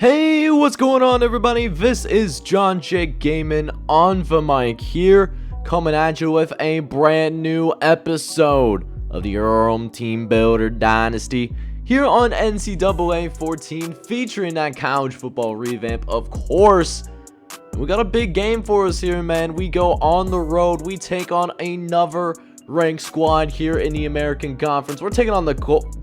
Hey, what's going on, everybody? This is John Jake Gaming on the mic here, coming at you with a brand new episode of the Earlham Teambuilder Dynasty here on NCAA 14, featuring that college football revamp, of course. We got a big game for us here, man. We go on the road. We take on another ranked squad here in the American Conference. We're taking on the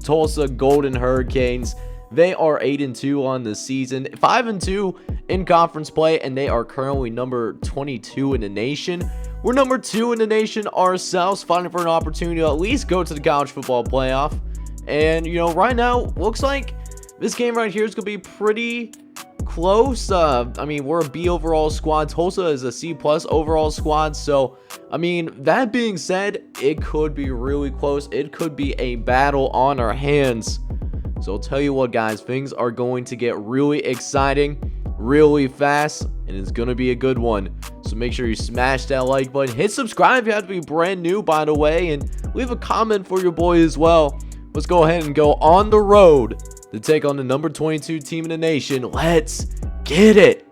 Tulsa Golden Hurricanes. They are 8-2 on the season, 5-2 in conference play, and they are currently number 22 in the nation. We're number 2 in the nation ourselves, fighting for an opportunity to at least go to the college football playoff. And, you know, right now, looks like this game right here is going to be pretty close. I mean, we're a B overall squad. Tulsa is a C+ overall squad. So, I mean, that being said, it could be really close. It could be a battle on our hands. So I'll tell you what, guys, things are going to get really exciting really fast, and it's going to be a good one. So make sure you smash that like button, hit subscribe if you have to be brand new, by the way, and leave a comment for your boy as well. Let's go ahead and go on the road to take on the number 22 team in the nation. Let's get it.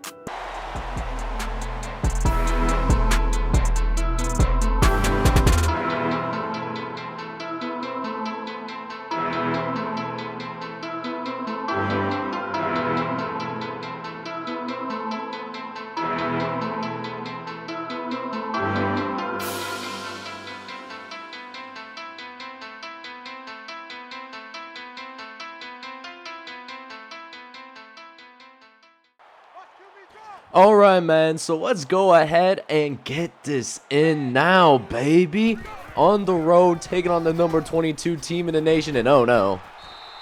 Alright, man, so let's go ahead and get this in now, baby. On the road, taking on the number 22 team in the nation. And oh no,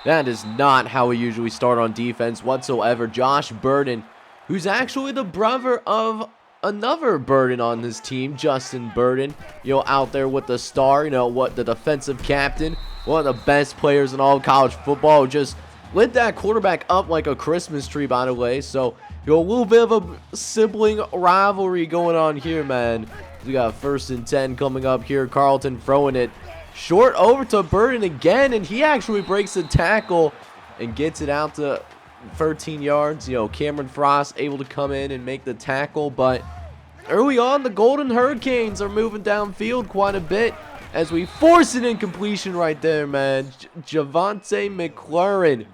that is not how we usually start on defense whatsoever. Josh Burden, who's actually the brother of another Burden on this team, Justin Burden, you know, out there with the star, you know, what, the defensive captain, one of the best players in all of college football, just lit that quarterback up like a Christmas tree, by the way. So, you know, a little bit of a sibling rivalry going on here, man. We got 1st and 10 coming up here. Carlton throwing it short over to Burden again, and he actually breaks the tackle and gets it out to 13 yards. You know, Cameron Frost able to come in and make the tackle, but early on, the Golden Hurricanes are moving downfield quite a bit as we force an incompletion right there, man. Javante McLaurin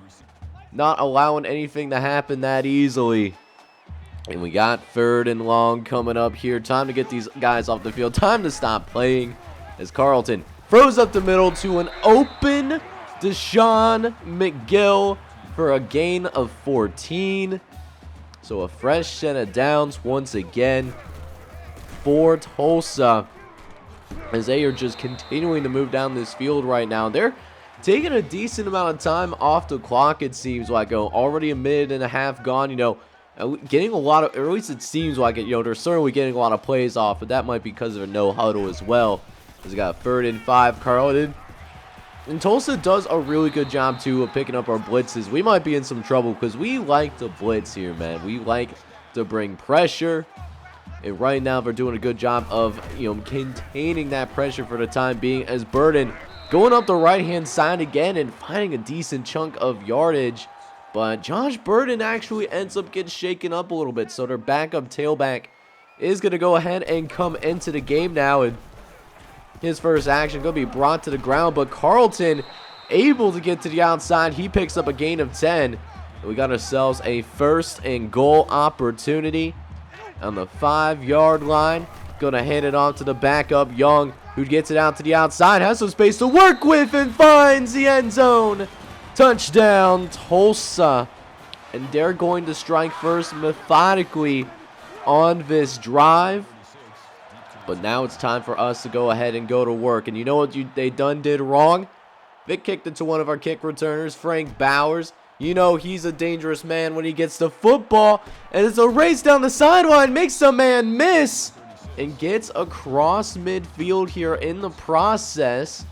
not allowing anything to happen that easily. And we got 3rd and long coming up here. Time to get these guys off the field. Time to stop playing as Carlton throws up the middle to an open Deshaun McGill for a gain of 14. So a fresh set of downs once again for Tulsa, as they are just continuing to move down this field right now. They're taking a decent amount of time off the clock, it seems like. Already a minute and a half gone, you know, getting a lot of, or at least it seems like it, you know, they're certainly getting a lot of plays off, but that might be because of a no huddle as well. As we got 3rd and 5, Carlton. And Tulsa does a really good job, too, of picking up our blitzes. We might be in some trouble because we like to blitz here, man. We like to bring pressure. And right now, they're doing a good job of, you know, containing that pressure for the time being, as Burden going up the right-hand side again and finding a decent chunk of yardage. But Josh Burden actually ends up getting shaken up a little bit. So their backup tailback is going to go ahead and come into the game now. And his first action going to be brought to the ground. But Carlton able to get to the outside. He picks up a gain of 10. And we got ourselves a 1st and goal opportunity on the 5-yard line. Going to hand it off to the backup, Young, who gets it out to the outside. Has some space to work with and finds the end zone. Touchdown, Tulsa. And they're going to strike first methodically on this drive. But now it's time for us to go ahead and go to work. And you know what they did wrong? They kicked it to one of our kick returners, Frank Bowers. You know he's a dangerous man when he gets the football. And it's a race down the sideline. Makes a man miss. And gets across midfield here in the process.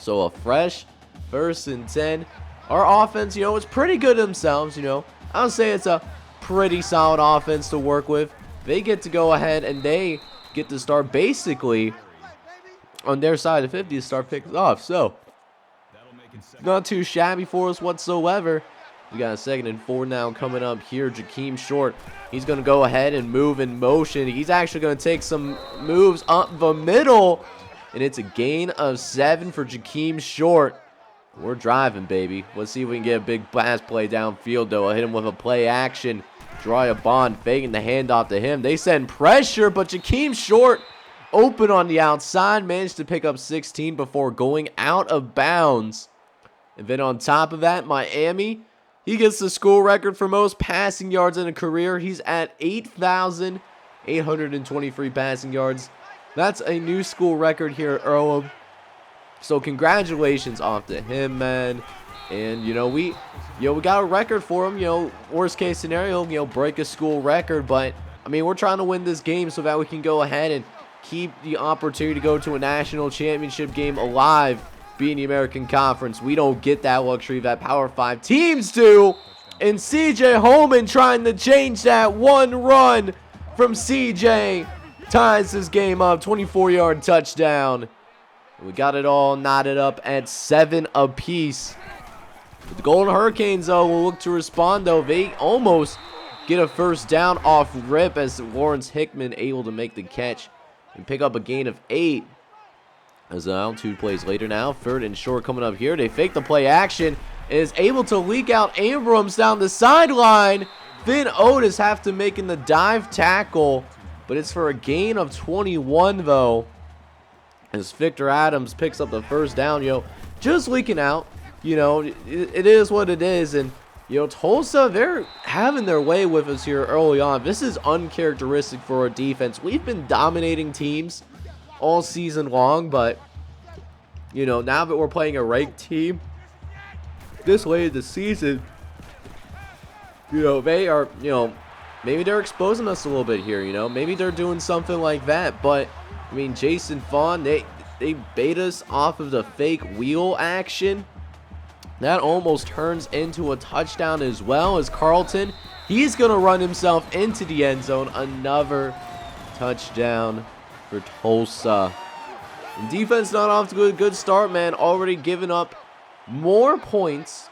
So a fresh 1st and 10. Our offense, you know, is pretty good themselves, you know. I would say it's a pretty solid offense to work with. They get to go ahead and they get to start basically on their side of 50 to start picking off. So, not too shabby for us whatsoever. We got a 2nd and 4 now coming up here. Jakeem Short, he's going to go ahead and move in motion. He's actually going to take some moves up the middle, and it's a gain of 7 for Jakeem Short. We're driving, baby. Let's see if we can get a big pass play downfield, though. I'll hit him with a play action. Draw a bond, faking the handoff to him. They send pressure, but Jakeem Short open on the outside. Managed to pick up 16 before going out of bounds. And then on top of that, Miami, he gets the school record for most passing yards in a career. He's at 8,823 passing yards. That's a new school record here at Earlham. So congratulations off to him, man. And we got a record for him. Worst case scenario, break a school record. But I mean, we're trying to win this game so that we can go ahead and keep the opportunity to go to a national championship game alive, being the American Conference. We don't get that luxury that Power 5 teams do. And CJ Holman trying to change that. One run from CJ ties this game up. 24-yard touchdown. We got it all knotted up at 7 apiece. The Golden Hurricanes, though, will look to respond, though. They almost get a first down off rip as Lawrence Hickman able to make the catch and pick up a gain of 8. As now, 2 plays later now, 3rd and short coming up here. They fake the play action and is able to leak out Abrams down the sideline. Finn Otis have to make in the dive tackle, but it's for a gain of 21, though. As Victor Adams picks up the first down, just leaking out. It is what it is. And, Tulsa, they're having their way with us here early on. This is uncharacteristic for our defense. We've been dominating teams all season long, but, now that we're playing a ranked team this late in the season, they are, maybe they're exposing us a little bit here, Maybe they're doing something like that, but I mean, Jason Fawn, they bait us off of the fake wheel action. That almost turns into a touchdown as well, as Carlton, he's going to run himself into the end zone. Another touchdown for Tulsa. And defense not off to a good start, man. Already giving up more points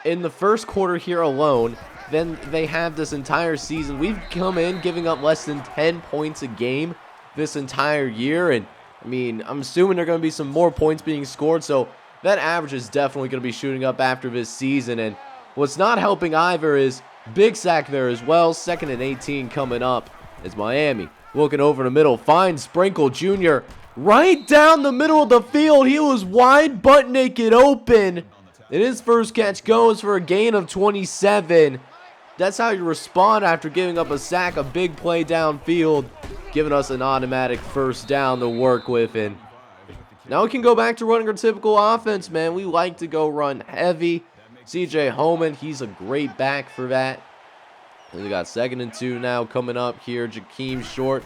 in the first quarter here alone than they have this entire season. We've come in giving up less than 10 points a game this entire year, and I mean, I'm assuming there are going to be some more points being scored, so that average is definitely going to be shooting up after this season. And what's not helping either is big sack there as well. 2nd and 18 coming up as Miami looking over the middle, finds Sprinkle Jr. right down the middle of the field. He was wide butt naked open, and his first catch goes for a gain of 27. That's how you respond after giving up a sack, a big play downfield, giving us an automatic first down to work with. And now we can go back to running our typical offense, man. We like to go run heavy. CJ Holman, he's a great back for that. And we got 2nd and 2 now coming up here. Jakeem Short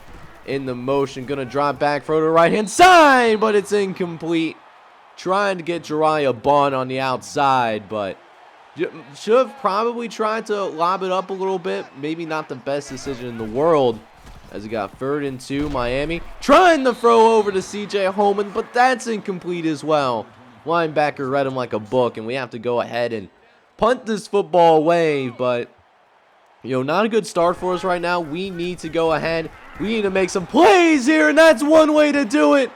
in the motion, gonna drop back for the right-hand side, but it's incomplete. Trying to get Jariah Bond on the outside, but should have probably tried to lob it up a little bit. Maybe not the best decision in the world. As he got 3rd and 2, Miami trying to throw over to CJ Holman, but that's incomplete as well. Linebacker read him like a book, and we have to go ahead and punt this football away. But, not a good start for us right now. We need to go ahead. We need to make some plays here, and that's one way to do it.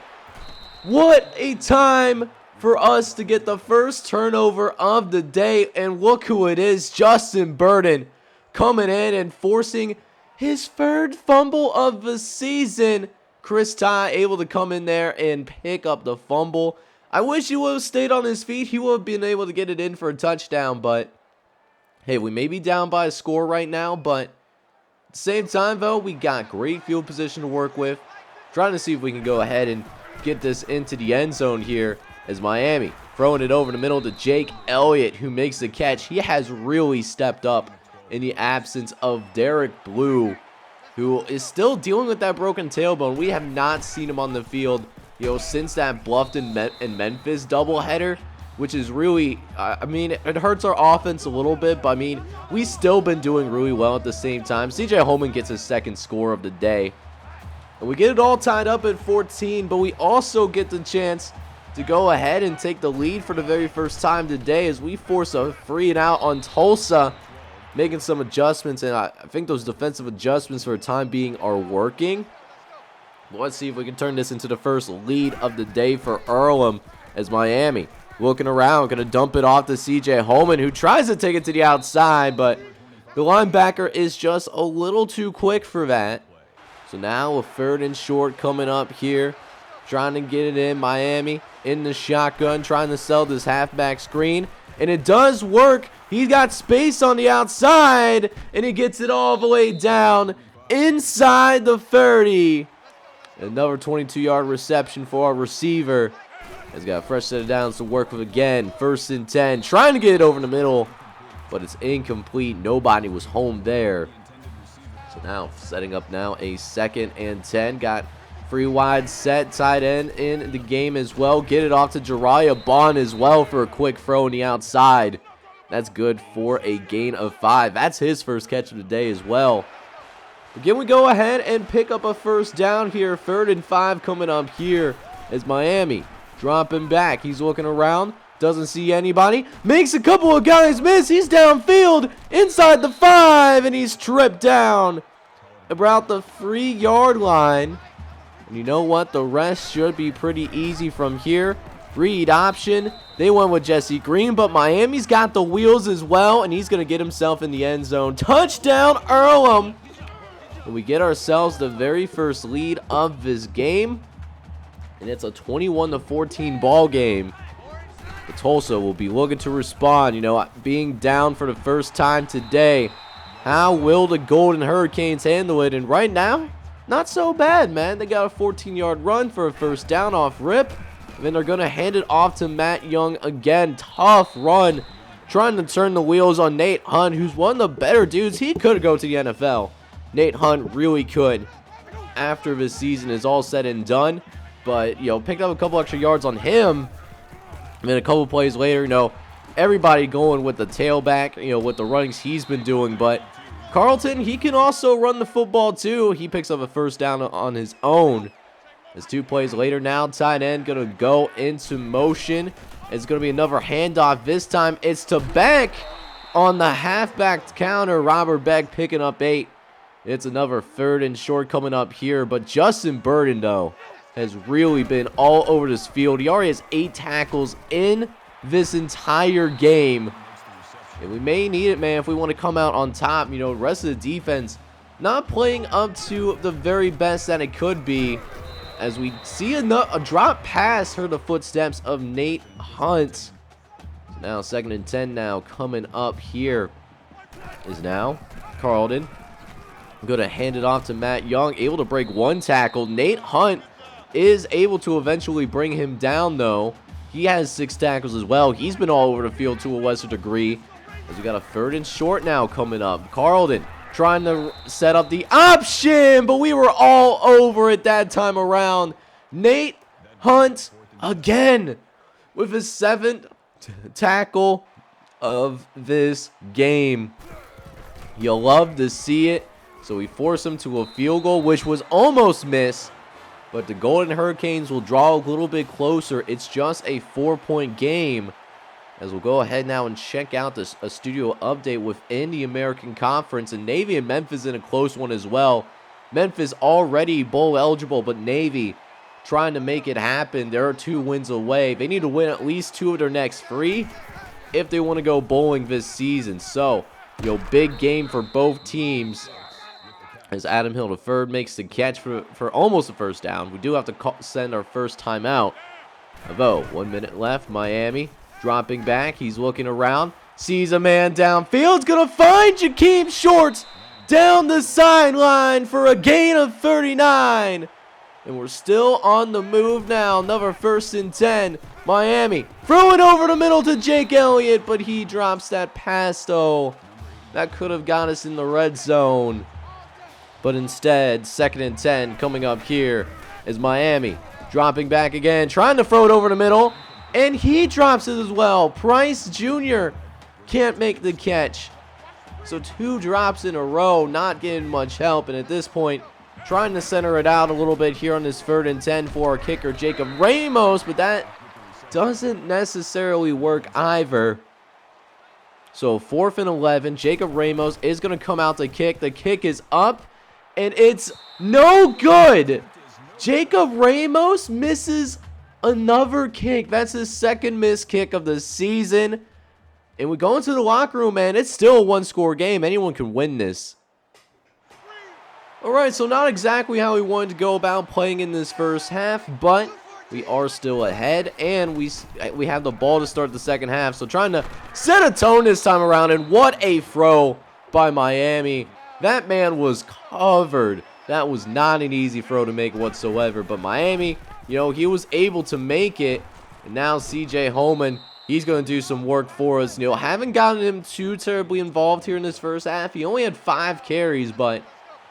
What a time for us to get the first turnover of the day. And look who it is, Justin Burden, coming in and forcing his 3rd fumble of the season. Chris Ty able to come in there and pick up the fumble. I wish he would have stayed on his feet. He would have been able to get it in for a touchdown. But, hey, we may be down by a score right now. But at the same time, though, we got great field position to work with. Trying to see if we can go ahead and get this into the end zone here as Miami throwing it over the middle to Jake Elliott, who makes the catch. He has really stepped up in the absence of Derek Blue, who is still dealing with that broken tailbone. We have not seen him on the field, since that Bluffton and Memphis doubleheader, which is really, I mean, it hurts our offense a little bit, but I mean, we've still been doing really well at the same time. CJ Holman gets his 2nd score of the day. And we get it all tied up at 14, but we also get the chance to go ahead and take the lead for the very first time today as we force a free and out on Tulsa, making some adjustments, and I think those defensive adjustments for the time being are working. But let's see if we can turn this into the first lead of the day for Earlham as Miami looking around, going to dump it off to CJ Holman, who tries to take it to the outside, but the linebacker is just a little too quick for that. So now a 3rd and short coming up here, trying to get it in. Miami in the shotgun, trying to sell this halfback screen, and it does work. He's got space on the outside, and he gets it all the way down inside the 30. Another 22-yard reception for our receiver. He's got a fresh set of downs to work with again. 1st and 10, trying to get it over the middle, but it's incomplete. Nobody was home there. So now setting up now a 2nd and 10. Got free wide set, tight end in the game as well. Get it off to Jariah Bond as well for a quick throw on the outside. That's good for a gain of 5. That's his first catch of the day as well. Again, we go ahead and pick up a 1st down here. 3rd and 5 coming up here as Miami dropping back. He's looking around. Doesn't see anybody. Makes a couple of guys miss. He's downfield inside the 5, and he's tripped down about the 3-yard line. And you know what? The rest should be pretty easy from here. Read option. They went with Jesse Green, but Miami's got the wheels as well, and he's going to get himself in the end zone. Touchdown, Earlham. And we get ourselves the very first lead of this game. And it's a 21-14 ball game. But Tulsa will be looking to respond, you know, being down for the first time today. How will the Golden Hurricanes handle it? And right now, not so bad, man. They got a 14-yard run for a 1st down off rip. And then they're going to hand it off to Matt Young again. Tough run. Trying to turn the wheels on Nate Hunt, who's one of the better dudes. He could go to the NFL. Nate Hunt really could after this season is all said and done. But, you know, picked up a couple extra yards on him. And then a couple plays later, you know, everybody going with the tailback, you know, with the runnings he's been doing. But Carlton, he can also run the football too. He picks up a 1st down on his own. As 2 plays later now, tight end going to go into motion. It's going to be another handoff. This time it's to Beck on the halfback counter. Robert Beck picking up 8. It's another 3rd and short coming up here. But Justin Burden, though, has really been all over this field. He already has 8 tackles in this entire game. And we may need it, man, if we want to come out on top. You know, the rest of the defense not playing up to the very best that it could be. As we see a drop pass, heard the footsteps of Nate Hunt. Now 2nd and 10 now coming up here is now Carlton. Going to hand it off to Matt Young, able to break 1 tackle. Nate Hunt is able to eventually bring him down, though. He has 6 tackles as well. He's been all over the field to a lesser degree. As we got a 3rd and short now coming up. Carlton trying to set up the option, but we were all over it that time around. Nate Hunt again with his 7th tackle of this game. You'll love to see it. So we force him to a field goal, which was almost missed. But the Golden Hurricanes will draw a little bit closer. It's just a 4-point game. As we'll go ahead now and check out a studio update within the American Conference. And Navy and Memphis in a close one as well. Memphis already bowl eligible, but Navy trying to make it happen. There are 2 wins away. They need to win at least 2 of their next 3 if they want to go bowling this season. So, you know, big game for both teams. As Adam Hill III makes the catch for almost a 1st down. We do have to send our first timeout. Although, 1 minute left. Miami dropping back. He's looking around. Sees a man downfield. Going to find Jakeem Shorts down the sideline for a gain of 39. And we're still on the move now. Another 1st and 10. Miami throw it over the middle to Jake Elliott, but he drops that pass, though. That could have got us in the red zone. But instead, 2nd and 10 coming up here is Miami dropping back again, trying to throw it over the middle, and he drops it as well. Price Jr. can't make the catch. So 2 drops in a row, not getting much help, and at this point, trying to center it out a little bit here on this 3rd and 10 for our kicker, Jacob Ramos, but that doesn't necessarily work either. So 4th and 11. Jacob Ramos is going to come out to kick. The kick is up, and it's no good. Jacob Ramos misses another kick. That's his second missed kick of the season. And we go into the locker room, man. It's still a one-score game. Anyone can win this. All right, so not exactly how we wanted to go about playing in this first half, but we are still ahead, and we have the ball to start the second half. So trying to set a tone this time around, and what a throw by Miami. That man was covered. That was not an easy throw to make whatsoever, but Miami, he was able to make it. And now CJ Holman, he's going to do some work for us. Haven't gotten him too terribly involved here in this first half. He only had 5 carries, but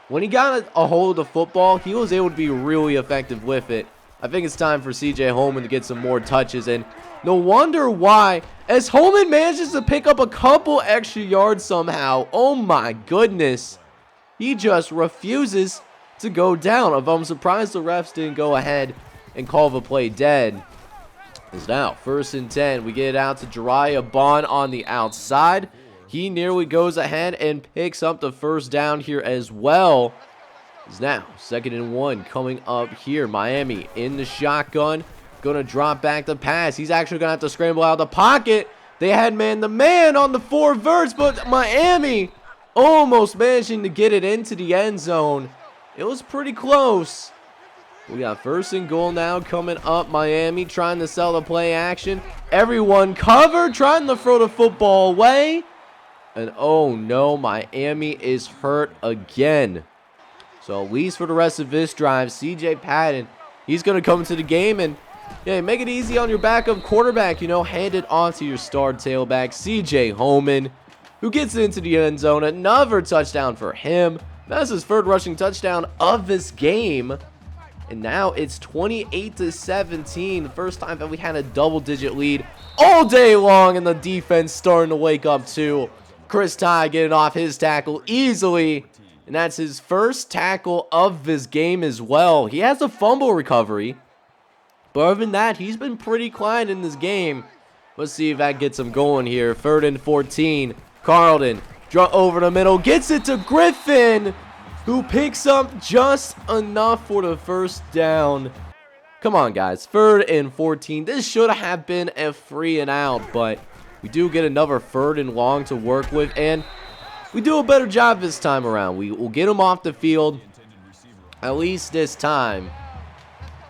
when he got a hold of the football, he was able to be really effective with it. I think it's time for CJ Holman to get some more touches, and no wonder why, as Holman manages to pick up a couple extra yards somehow. Oh my goodness. He just refuses to go down. I'm surprised the refs didn't go ahead and call the play dead. It's now 1st and 10. We get it out to Jariah Bond on the outside. He nearly goes ahead and picks up the first down here as well. It's now 2nd and 1 coming up here. Miami in the shotgun. Going to drop back the pass. He's actually going to have to scramble out of the pocket. They had man-to-man on the 4 verts, but Miami almost managing to get it into the end zone. It was pretty close. We got 1st and goal now coming up. Miami trying to sell the play action. Everyone covered, trying to throw the football away. And oh no, Miami is hurt again. So at least for the rest of this drive, CJ Patton, he's going to come to the game and make it easy on your backup quarterback. Hand it off to your star tailback, CJ Holman, who gets into the end zone. Another touchdown for him. That's his 3rd rushing touchdown of this game. And now it's 28-17. First time that we had a double-digit lead all day long, and the defense starting to wake up too. Chris Ty getting off his tackle easily, and that's his 1st tackle of this game as well. He has a fumble recovery, but other than that, he's been pretty quiet in this game. Let's see if that gets him going here. 3rd and 14. Carlton, draw over the middle, gets it to Griffin, who picks up just enough for the first down. Come on, guys. 3rd and 14. This should have been a 3 and out, but we do get another 3rd and long to work with, and we do a better job this time around. We will get him off the field, at least this time.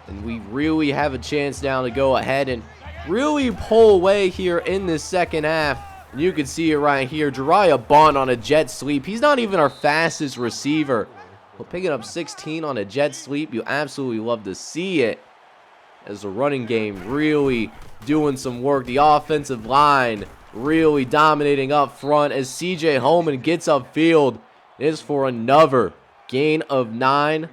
And we really have a chance now to go ahead and really pull away here in this second half. And you can see it right here. Jariah Bond on a jet sweep. He's not even our fastest receiver. We'll pick it up 16 on a jet sweep. You absolutely love to see it, as the running game really doing some work. The offensive line really dominating up front as CJ Holman gets upfield. It is for another gain of 9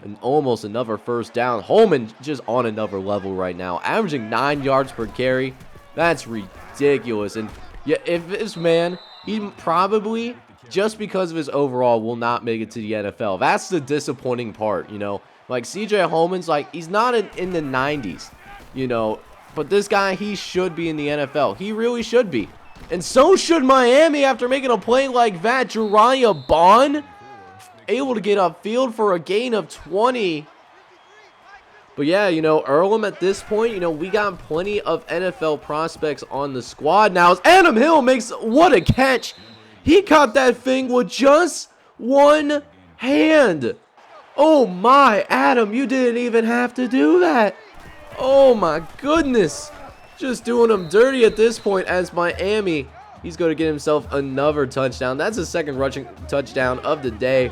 and almost another first down. Holman just on another level right now, averaging 9 yards per carry. That's ridiculous. And yeah, if this man, he probably, just because of his overall, will not make it to the NFL. That's the disappointing part, Like CJ Holman's he's not in the 90s, but this guy, he should be in the NFL. He really should be. And so should Miami after making a play like that. Jariah Bond able to get upfield for a gain of 20. But yeah, Earlham at this point, we got plenty of NFL prospects on the squad now. As Adam Hill makes, what a catch. He caught that thing with just one hand. Oh my, Adam, you didn't even have to do that. Oh my goodness. Just doing him dirty at this point as Miami, he's going to get himself another touchdown. That's his 2nd rushing touchdown of the day.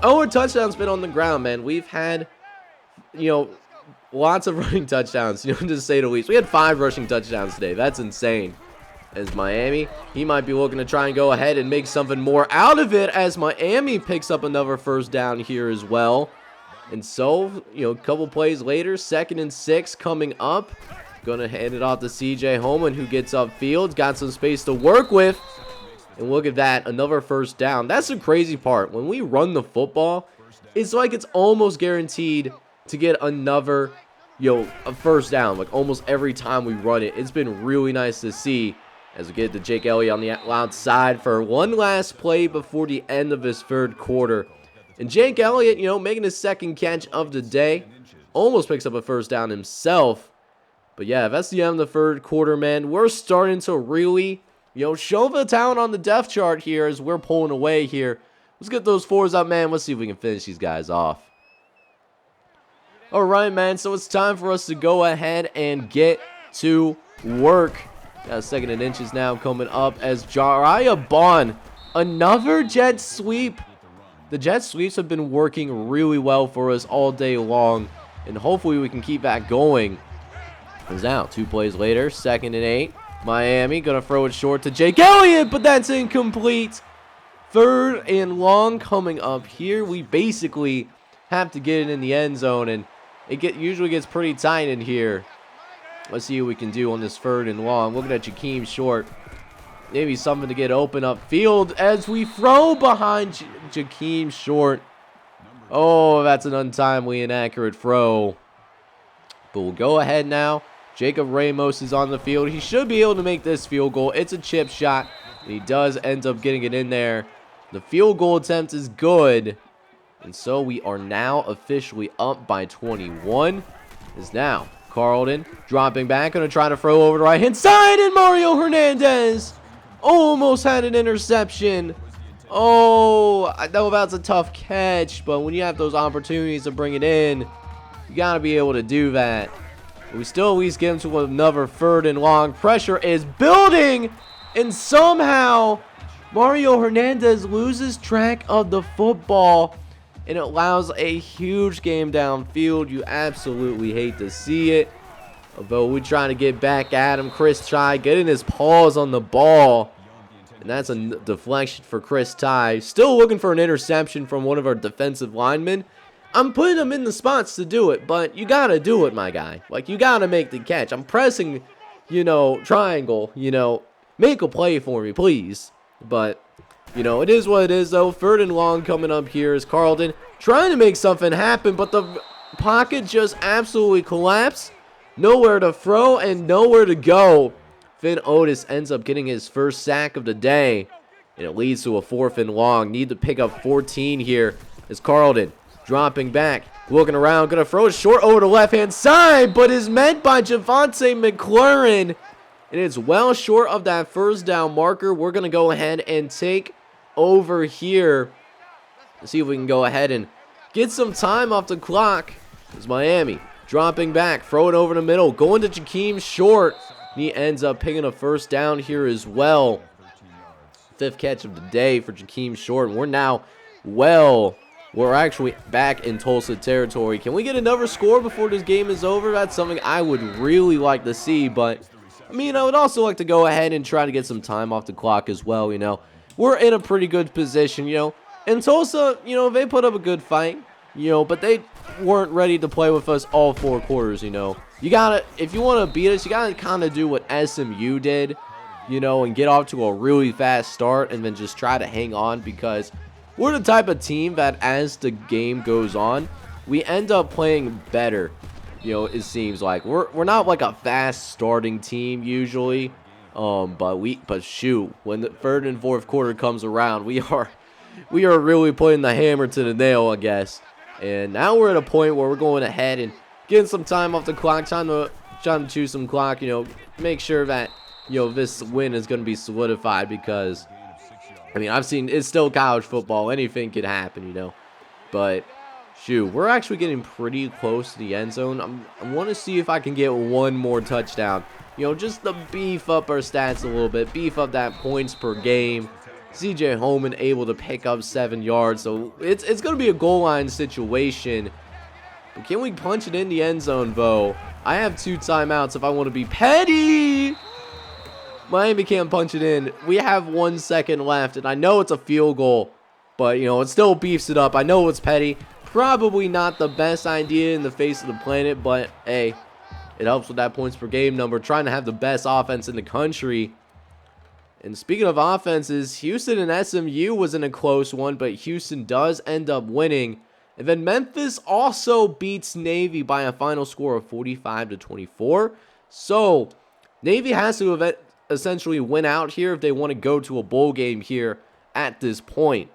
Our touchdown's been on the ground, man. We've had, lots of running touchdowns, to say the least. We had 5 rushing touchdowns today. That's insane. As Miami, he might be looking to try and go ahead and make something more out of it, as Miami picks up another first down here as well. And so, a couple plays later, 2nd and 6 coming up. Going to hand it off to CJ Holman, who gets upfield. Got some space to work with. And look at that, another first down. That's the crazy part. When we run the football, it's like it's almost guaranteed to get another a first down, like almost every time we run it. It's been really nice to see as we get to Jake Elliott on the outside for one last play before the end of his third quarter. And Jake Elliott, making his second catch of the day, almost picks up a first down himself. But yeah, that's the end of the third quarter, man. We're starting to really, show the talent on the depth chart here as we're pulling away here. Let's get those fours up, man. Let's see if we can finish these guys off. All right, man, so it's time for us to go ahead and get to work. Got a second and inches now coming up as Jariah Bond, another jet sweep. The jet sweeps have been working really well for us all day long, and hopefully we can keep that going. As now, 2 plays later, 2nd and 8. Miami going to throw it short to Jake Elliott, but that's incomplete. 3rd and long coming up here. We basically have to get it in the end zone, and it usually gets pretty tight in here. Let's see what we can do on this 3rd and long. Looking at Jakeem Short. Maybe something to get open upfield as we throw behind Jakeem Short. Oh, that's an untimely, inaccurate throw. But we'll go ahead now. Jacob Ramos is on the field. He should be able to make this field goal. It's a chip shot. And he does end up getting it in there. The field goal attempt is good. And so we are now officially up by 21. Is now Carlton dropping back. Going to try to throw over the right-hand side. And Mario Hernandez almost had an interception. Oh, I know that's a tough catch. But when you have those opportunities to bring it in, you got to be able to do that. We still at least get him to another 3rd and long. Pressure is building. And somehow Mario Hernandez loses track of the football. And it allows a huge game downfield. You absolutely hate to see it. Although we're trying to get back at him. Chris Ty getting his paws on the ball. And that's a deflection for Chris Ty. Still looking for an interception from one of our defensive linemen. I'm putting him in the spots to do it. But you got to do it, my guy. Like, you got to make the catch. I'm pressing, triangle. Make a play for me, please. But it is what it is, though. 3rd and long coming up here is Carlton trying to make something happen, but the pocket just absolutely collapsed. Nowhere to throw and nowhere to go. Finn Otis ends up getting his first sack of the day, and it leads to a 4th and long. Need to pick up 14 here as Carlton dropping back, looking around, going to throw it short over the left-hand side, but is met by Javonte McLaurin, and it's well short of that 1st down marker. We're going to go ahead and take over here. Let's see if we can go ahead and get some time off the clock. It's Miami dropping back, throw it over the middle, going to Jakeem Short. He ends up picking a 1st down here as well. 5th catch of the day for Jakeem Short. We're actually back in Tulsa territory. Can we get another score before this game is over? That's something I would really like to see, but I would also like to go ahead and try to get some time off the clock as well. We're in a pretty good position, and Tulsa, they put up a good fight, but they weren't ready to play with us all 4 quarters. You gotta, if you want to beat us, you gotta kind of do what SMU did, and get off to a really fast start and then just try to hang on, because we're the type of team that as the game goes on, we end up playing better. It seems like we're not like a fast starting team usually, but shoot, when the 3rd and 4th quarter comes around, we are really putting the hammer to the nail, I guess. And now we're at a point where we're going ahead and getting some time off the clock, trying to choose some clock, make sure that this win is going to be solidified, because I've seen, it's still college football, anything could happen, but shoot, we're actually getting pretty close to the end zone. I want to see if I can get one more touchdown, just to beef up our stats a little bit, beef up that points per game. CJ Holman able to pick up 7 yards, so it's going to be a goal line situation. But can we punch it in the end zone, though? I have 2 timeouts if I want to be petty. Miami can't punch it in. We have 1 second left, and I know it's a field goal, but, it still beefs it up. I know it's petty. Probably not the best idea in the face of the planet, but, hey, it helps with that points per game number. Trying to have the best offense in the country. And speaking of offenses, Houston and SMU was in a close one, but Houston does end up winning And then Memphis also beats Navy by a final score of 45-24. So Navy has to essentially win out here if they want to go to a bowl game here at this point.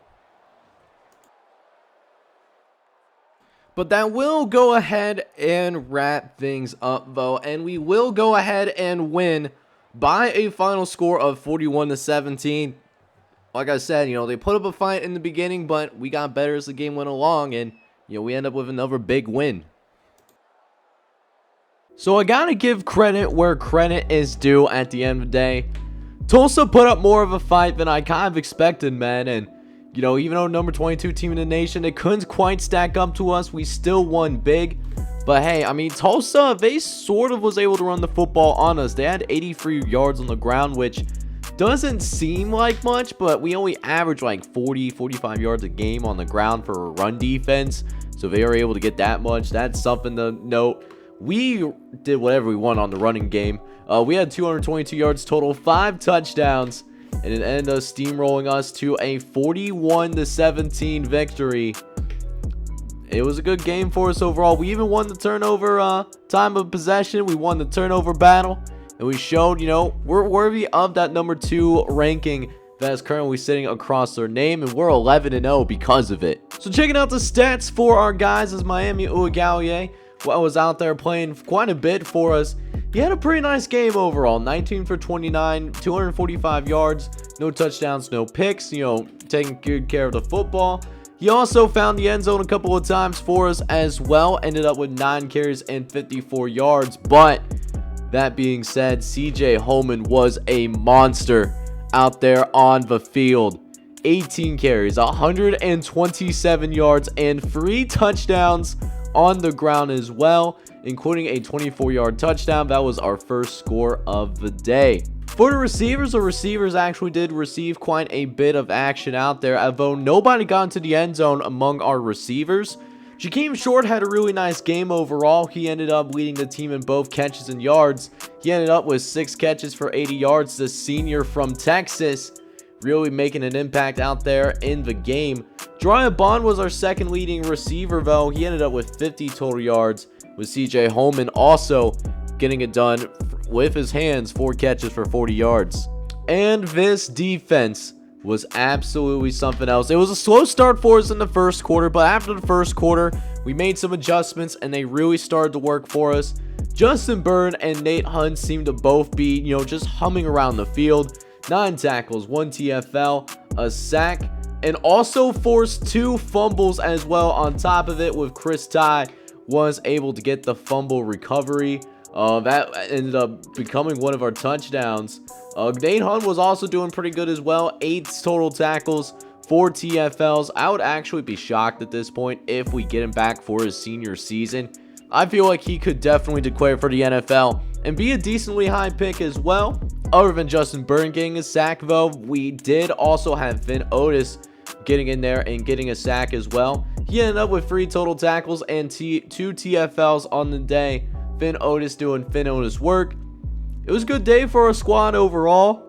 But that will go ahead and wrap things up, though, and we will go ahead and win by a final score of 41-17. Like I said, they put up a fight in the beginning, but we got better as the game went along, and, we end up with another big win. So I gotta give credit where credit is due at the end of the day. Tulsa put up more of a fight than I kind of expected, man, and even though number 22 team in the nation, they couldn't quite stack up to us. We still won big. But hey, Tulsa, they sort of was able to run the football on us. They had 83 yards on the ground, which doesn't seem like much, but we only average like 45 yards a game on the ground for a run defense. So they were able to get that much. That's something to note. We did whatever we want on the running game. We had 222 yards total, 5 touchdowns. And it ended up steamrolling us to a 41-17 victory. It was a good game for us overall. We even won the turnover time of possession. We won the turnover battle. And we showed, we're worthy of that number 2 ranking that is currently sitting across their name. And we're 11-0 because of it. So checking out the stats for our guys is Miami Uigallier. Well, was out there playing quite a bit for us. He had a pretty nice game overall. 19 for 29, 245 yards, no touchdowns, no picks, taking good care of the football. He also found the end zone a couple of times for us as well. Ended up with 9 carries and 54 yards. But that being said, CJ Holman was a monster out there on the field. 18 carries, 127 yards, and 3 touchdowns on the ground as well, including a 24-yard touchdown. That was our first score of the day. For the receivers actually did receive quite a bit of action out there, although nobody got into the end zone among our receivers. Jakeem Short had a really nice game overall. He ended up leading the team in both catches and yards. He ended up with 6 catches for 80 yards. The senior from Texas really making an impact out there in the game. Jariah Bond was our second leading receiver, though. He ended up with 50 total yards, with CJ Holman also getting it done with his hands, 4 catches for 40 yards. And this defense was absolutely something else. It was a slow start for us in the first quarter, but after the first quarter, we made some adjustments and they really started to work for us. Justin Byrne and Nate Hunt seemed to both be, just humming around the field. 9 tackles, 1 TFL, a sack, and also forced 2 fumbles as well on top of it, with Chris Ty was able to get the fumble recovery. That ended up becoming one of our touchdowns. Nate Hunt was also doing pretty good as well. 8 total tackles, 4 TFLs. I would actually be shocked at this point if we get him back for his senior season. I feel like he could definitely declare for the NFL and be a decently high pick as well. Other than Justin Byrne getting a sack, though, we did also have Finn Otis getting in there and getting a sack as well. He ended up with 3 total tackles and 2 TFLs on the day. Finn Otis doing Finn Otis work. It was a good day for our squad overall.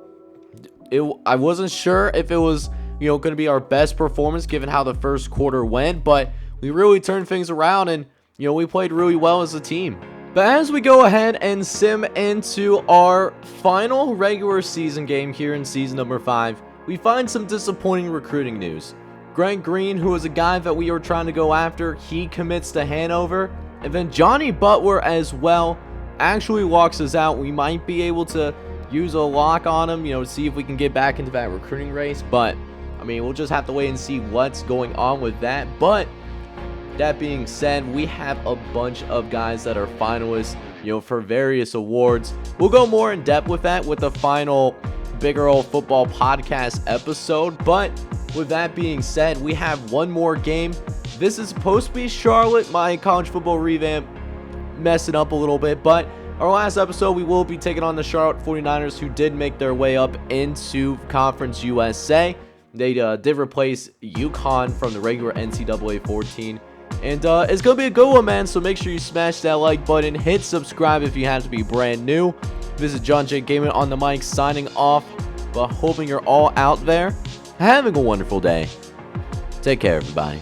I wasn't sure if it was, going to be our best performance given how the first quarter went, but we really turned things around and, we played really well as a team. But as we go ahead and sim into our final regular season game here in season number 5, we find some disappointing recruiting news. Grant Green, who is a guy that we were trying to go after, he commits to Hanover. And then Johnny Butler as well actually walks us out. We might be able to use a lock on him, to see if we can get back into that recruiting race. But, we'll just have to wait and see what's going on with that. But that being said, we have a bunch of guys that are finalists, for various awards. We'll go more in depth with that with the final Big Earl Football Podcast episode. But with that being said, we have one more game. This is supposed to be Charlotte. My college football revamp messed it up a little bit. But our last episode, we will be taking on the Charlotte 49ers, who did make their way up into Conference USA. They did replace UConn from the regular NCAA 14. And it's going to be a good one, man. So make sure you smash that like button. Hit subscribe if you have to be brand new. This is John J. Gaming on the mic signing off. But hoping you're all out there having a wonderful day. Take care, everybody.